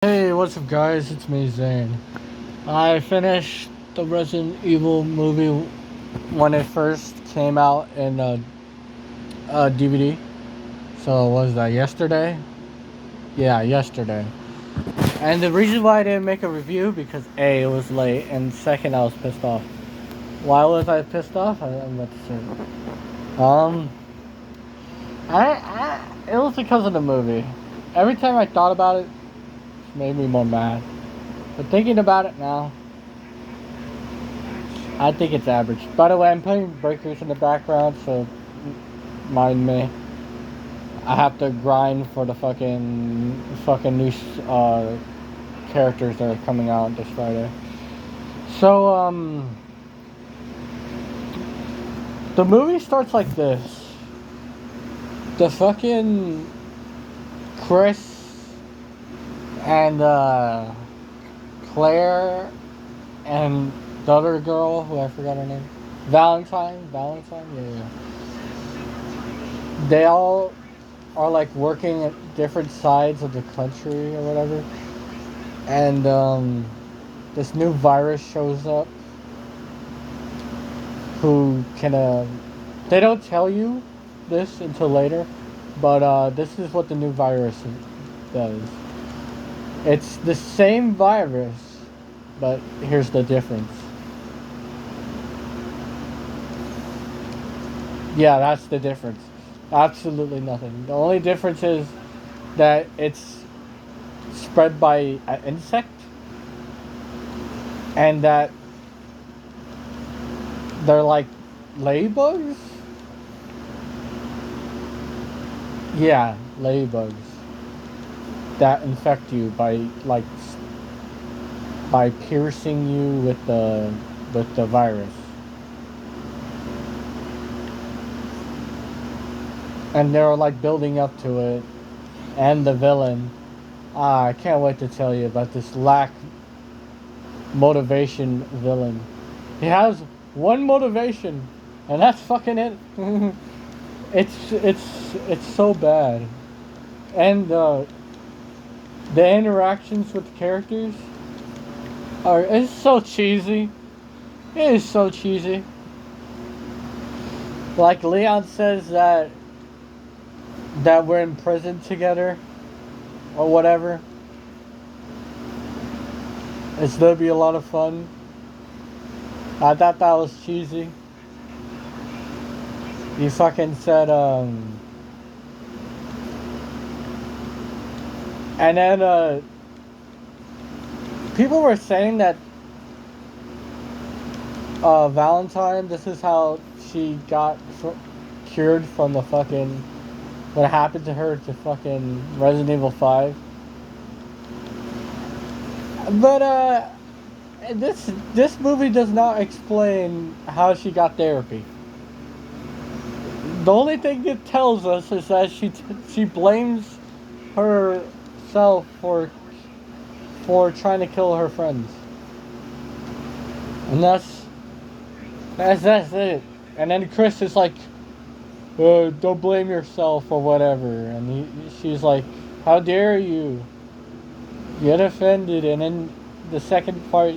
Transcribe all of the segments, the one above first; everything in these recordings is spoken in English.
Hey, what's up, guys? It's me, Zane. I finished the Resident Evil movie when it first came out in DVD. So, was that yesterday? Yeah, yesterday. And the reason why I didn't make a review because A, it was late, and second, I was pissed off. Why was I pissed off? I'm about to say. Um, it was because of the movie. Every time I thought about it, it made me more mad. But thinking about it now, I think it's average. By the way, I'm playing Breakers in the background, so mind me. I have to grind for the fucking new characters that are coming out this Friday. So the movie starts like this. The fucking Chris and Claire and the other girl who I forgot her name. Valentine? Yeah. They all are like working at different sides of the country or whatever. And this new virus shows up who can they don't tell you this until later, but this is what the new virus does. It's the same virus, but here's the difference. Yeah, that's the difference. Absolutely nothing. The only difference is that it's spread by an insect and that they're like ladybugs. Yeah, ladybugs that infect you by piercing you with the virus. And they're like building up to it. And the villain. I can't wait to tell you about this lack motivation villain. He has one motivation, and that's fucking it. It's so bad, and the interactions with the characters are it's so cheesy. It is so cheesy. Like Leon says that we're in prison together, or whatever. It's gonna be a lot of fun. I thought that was cheesy. He fucking said, and then, people were saying that, Valentine, this is how she got cured from the fucking, what happened to her to fucking Resident Evil 5. But, this movie does not explain how she got therapy. The only thing it tells us is that she blames herself for trying to kill her friends, and that's it. And then Chris is like, "Don't blame yourself or whatever," and she's like, "How dare you? Get offended." And then the second part,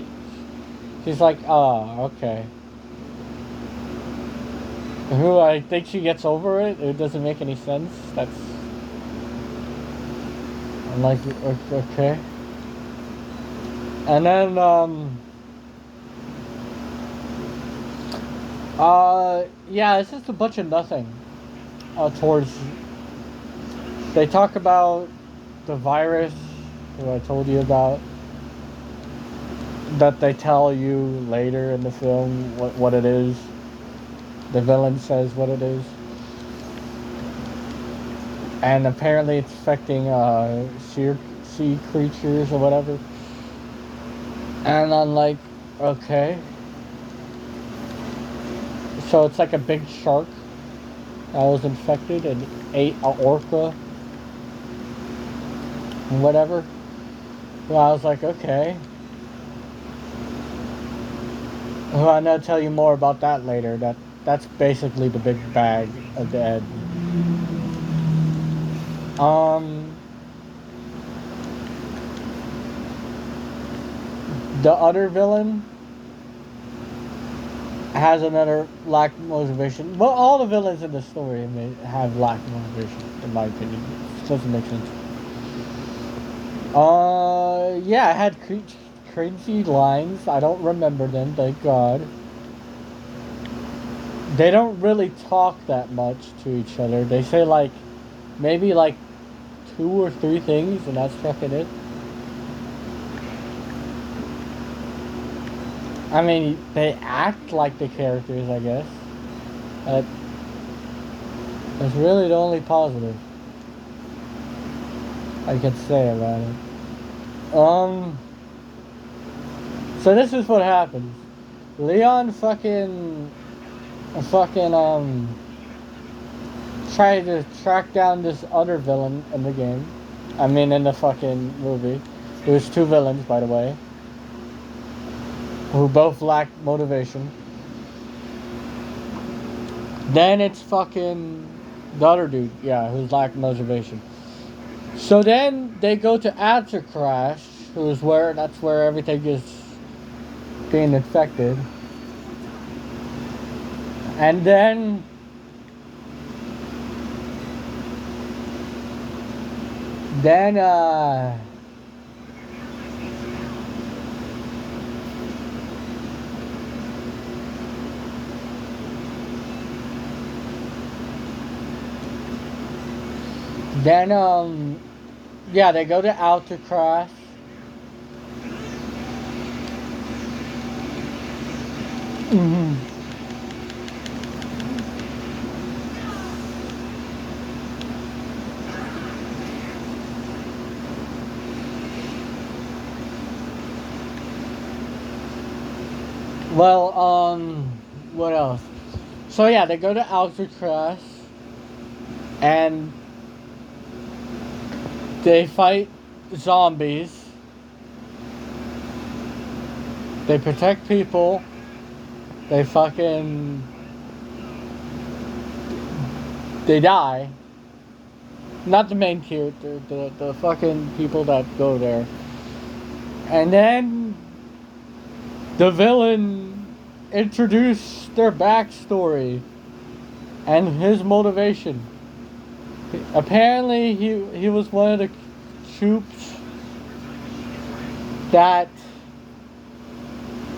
she's like, "Ah, okay." Who I think she gets over it. It doesn't make any sense. I'm like, okay. And then, yeah, it's just a bunch of nothing. Towards, they talk about the virus, who I told you about, that they tell you later in the film what it is. The villain says what it is. And apparently it's affecting, sea creatures or whatever. And I'm like, okay. So it's like a big shark that was infected and ate a orca and whatever. Well, I was like, okay. Well, I'm gonna tell you more about that later. That's basically the big bag of the egg. Um, the other villain has another lack motivation. Well, all the villains in the story have lack motivation, in my opinion. It doesn't make sense. Yeah, I had crazy lines. I don't remember them, thank God. They don't really talk that much to each other. They say like maybe like 2 or 3 things, and that's fucking it. I mean, they act like the characters, I guess. But that's really the only positive I can say about it. So this is what happens. Leon tried to track down this other villain in the game. I mean, in the fucking movie. There's 2 villains, by the way, who both lack motivation. Then it's fucking the other dude, yeah, who's lack motivation. So then they go to After Crash, that's where everything is being infected. And then Then, yeah, they go to Alcatraz. Mm-hmm. Well, what else? So yeah, they go to Alcatraz, and they fight zombies. They protect people. They die. Not the main character, the fucking people that go there. And then the villain introduced their backstory and his motivation. Apparently, he was one of the troops that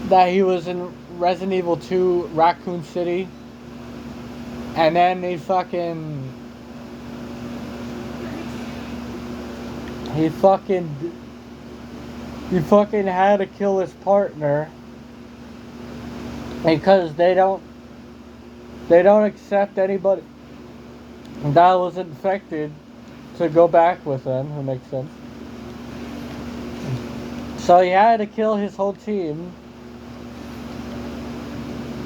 he was in Resident Evil 2 Raccoon City, and then he fucking had to kill his partner because they don't accept anybody that was infected to go back with them. Who makes sense? So he had to kill his whole team.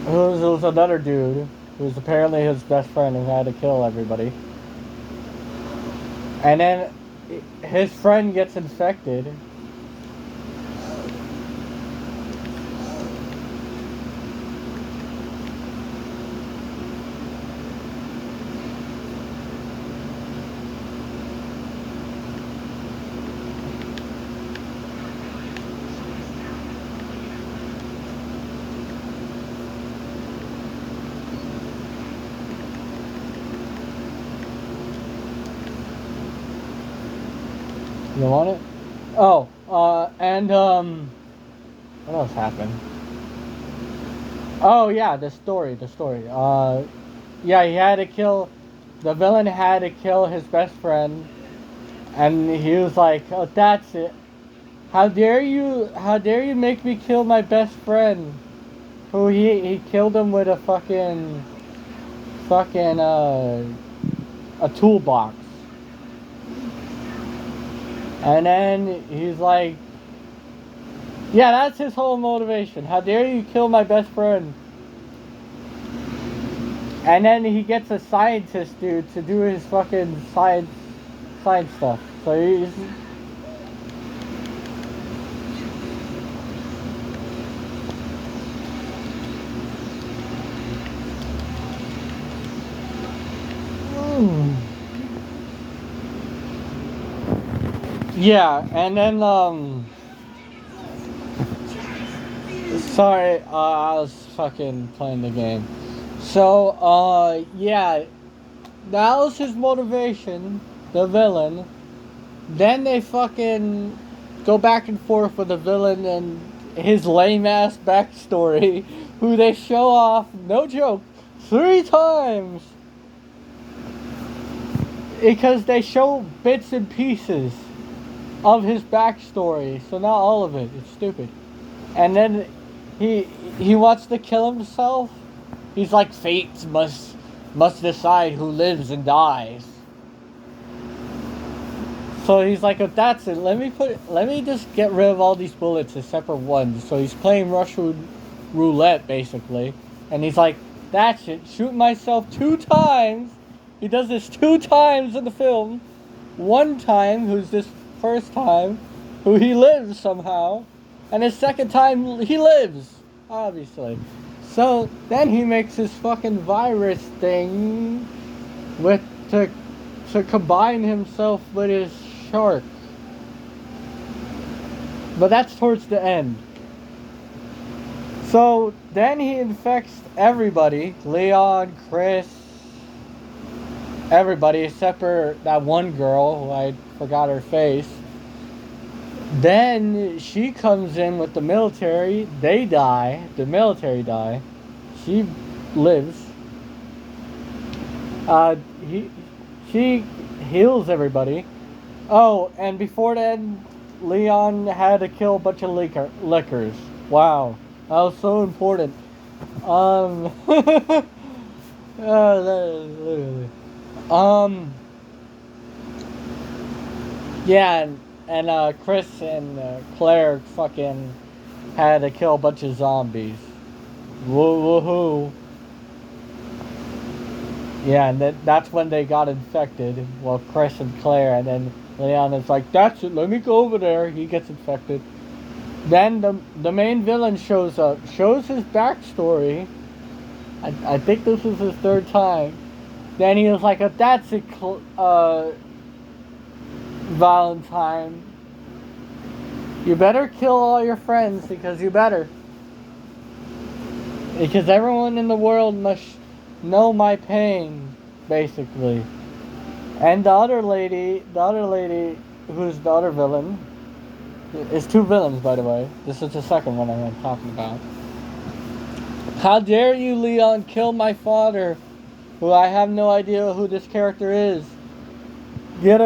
It was another dude who was apparently his best friend who had to kill everybody. And then his friend gets infected. You want it? Oh, and what else happened? Oh yeah, the story. Yeah, the villain had to kill his best friend, and he was like, "Oh, that's it. How dare you make me kill my best friend?" Who he killed him with a a toolbox. And then he's like, yeah, that's his whole motivation. How dare you kill my best friend? And then he gets a scientist dude to do his fucking science stuff. So he's... Yeah, and then Sorry, I was fucking playing the game. So, yeah, that was his motivation, the villain. Then they fucking go back and forth with the villain and his lame ass backstory, who they show off, no joke, 3 times. Because they show bits and pieces of his backstory, so not all of it. It's stupid. And then he wants to kill himself. He's like, fate must decide who lives and dies. So he's like, if that's it, let me just get rid of all these bullets except for one. So he's playing Russian roulette basically, and he's like, that's it, shoot myself 2 times. He does this 2 times in the film. One time, who's this first time, who he lives somehow, and his second time he lives, obviously. So then he makes this fucking virus thing with to combine himself with his shark. But that's towards the end. So then he infects everybody, Leon, Chris, everybody except for that one girl who I forgot her face. Then she comes in with the military. They die. The military die. She lives. She heals everybody. Oh, and before then, Leon had to kill a bunch of lickers. Wow, that was so important. Literally. Yeah, and Chris and Claire fucking had to kill a bunch of zombies. Woohoo. Yeah, and that's when they got infected. Well, Chris and Claire, and then Leon is like, that's it, let me go over there. He gets infected. Then the main villain shows up, shows his backstory. I think this was his 3rd time. Then he was like, that's it, Valentine. You better kill all your friends, because you better. Because everyone in the world must know my pain, basically. And the other lady, who's the other villain, is 2 villains, by the way. This is the second one I'm talking about. How dare you, Leon, kill my father, who I have no idea who this character is. Get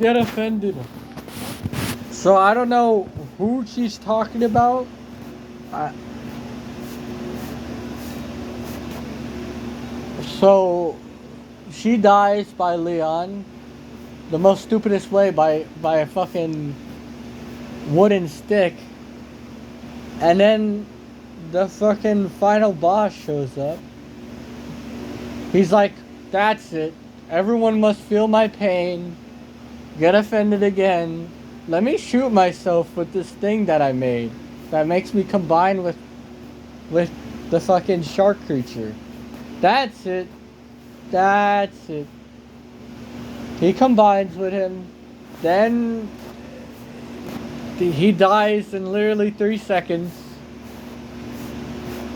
offended. So I don't know who she's talking about. So she dies by Leon, the most stupidest way, by a fucking wooden stick. And then the fucking final boss shows up. He's like, that's it. Everyone must feel my pain. Get offended again. Let me shoot myself with this thing that I made that makes me combine with the fucking shark creature. That's it. That's it. He combines with him. Then he dies in literally 3 seconds.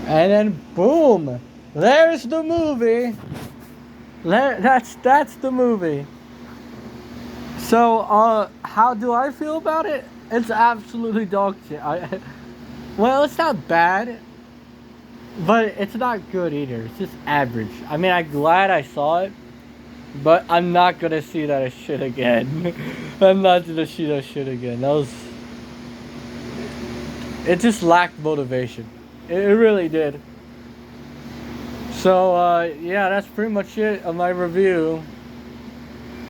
And then boom. There's the movie. That's the movie. So, how do I feel about it? It's absolutely dog shit. Well, it's not bad, but it's not good either. It's just average. I mean, I'm glad I saw it, but I'm not gonna see that shit again. I'm not gonna see that shit again. It just lacked motivation. It really did. So, yeah, that's pretty much it of my review.